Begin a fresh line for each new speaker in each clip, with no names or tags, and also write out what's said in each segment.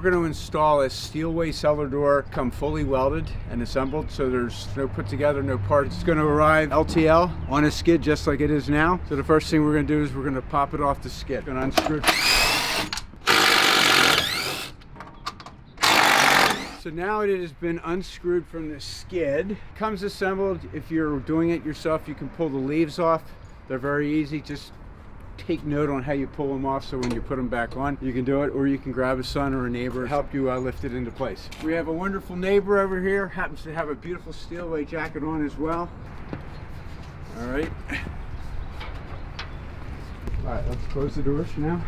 We're going to install a Steelway Cellar Door come fully welded and assembled, so there's no put together, no parts. It's going to arrive LTL on a skid just like it is now. So the first thing we're going to do is we're going to pop it off the skid. Going to unscrew. So now it has been unscrewed from the skid. It comes assembled. If you're doing it yourself, you can pull the leaves off. They're very easy. Just take note on how you pull them off, so when you put them back on, you can do it, or you can grab a son or a neighbor to help you lift it into place. We have a wonderful neighbor over here, happens to have a beautiful Steelway jacket on as well. All right, let's close the doors for now.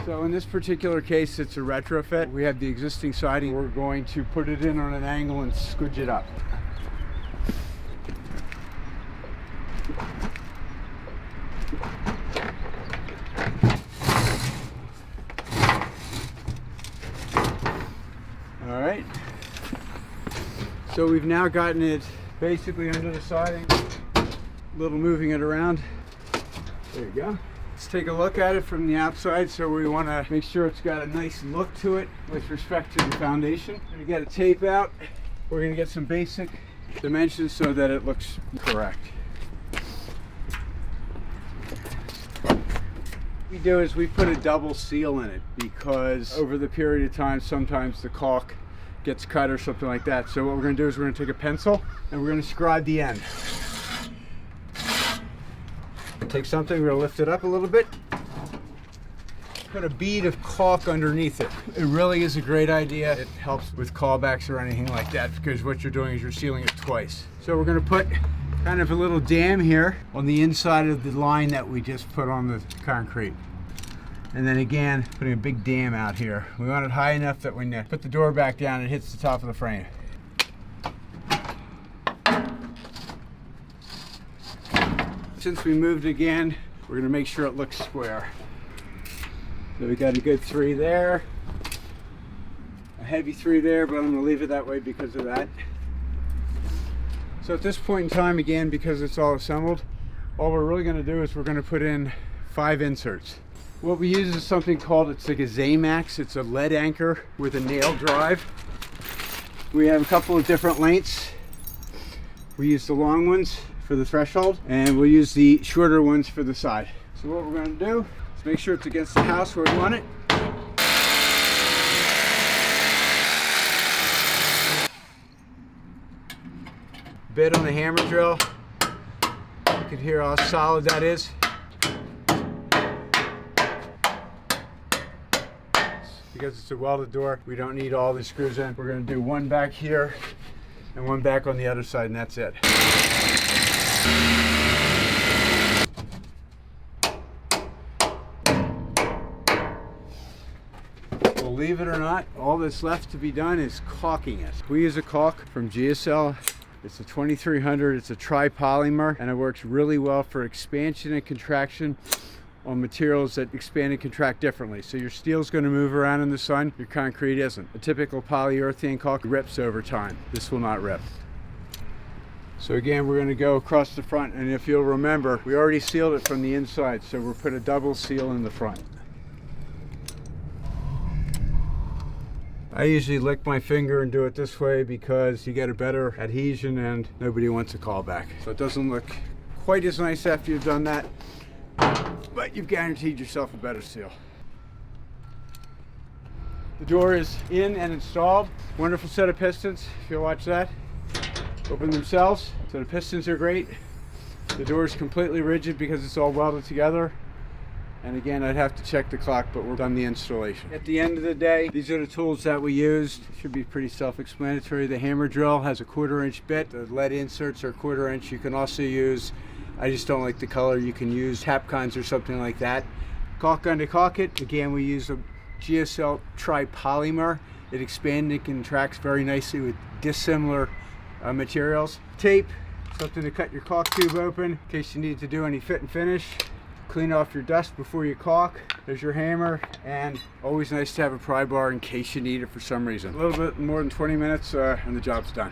So in this particular case, it's a retrofit. We have the existing siding. We're going to put it in on an angle and squidge it up. All right, so we've now gotten it basically under the siding, a little moving it around. There you go. Let's take a look at it from the outside. So we want to make sure it's got a nice look to it with respect to the foundation. We're going to get a tape out. We're going to get some basic dimensions so that it looks correct. What we do is we put a double seal in it, because over the period of time sometimes the caulk gets cut or something like that. So what we're going to do is we're going to take a pencil and we're going to scribe the end. Take something, we're going to lift it up a little bit, put a bead of caulk underneath it. It really is a great idea. It helps with callbacks or anything like that, because what you're doing is you're sealing it twice. So we're going to put kind of a little dam here on the inside of the line that we just put on the concrete. And then again, putting a big dam out here. We want it high enough that when you put the door back down, it hits the top of the frame. Since we moved again, we're going to make sure it looks square. So we got a good 3 there, a heavy 3 there, but I'm going to leave it that way because of that. So at this point in time, again, because it's all assembled, all we're really going to do is we're going to put in 5 inserts. What we use is something called, it's like a Zamax. It's a lead anchor with a nail drive. We have a couple of different lengths. We use the long ones for the threshold, and we'll use the shorter ones for the side. So what we're going to do is make sure it's against the house where we want it. Bit on the hammer drill. You can hear how solid that is. Because it's a welded door, we don't need all the screws in. We're going to do one back here and one back on the other side, and that's it. Believe it or not, all that's left to be done is caulking it. We use a caulk from GSL. It's a 2300, it's a tri-polymer, and it works really well for expansion and contraction on materials that expand and contract differently. So your steel's going to move around in the sun, your concrete isn't. A typical polyurethane caulk rips over time. This will not rip. So again, we're going to go across the front, and if you'll remember, we already sealed it from the inside, so we'll put a double seal in the front. I usually lick my finger and do it this way because you get a better adhesion and nobody wants a callback. So it doesn't look quite as nice after you've done that, but you've guaranteed yourself a better seal. The door is in and installed. Wonderful set of pistons, if you'll watch that. Open themselves, so the pistons are great. The door is completely rigid because it's all welded together. And again, I'd have to check the clock, but we're done the installation. At the end of the day, these are the tools that we used. Should be pretty self-explanatory. The hammer drill has a 1/4 inch bit. The lead inserts are 1/4 inch. You can also use, I just don't like the color, you can use Tapcons or something like that. Caulk gun to caulk it. Again, we use a GSL tri-polymer. It expands and contracts very nicely with dissimilar materials. Tape, something to cut your caulk tube open in case you need to do any fit and finish. Clean off your dust before you caulk. There's your hammer, and always nice to have a pry bar in case you need it for some reason. A little bit more than 20 minutes and the job's done.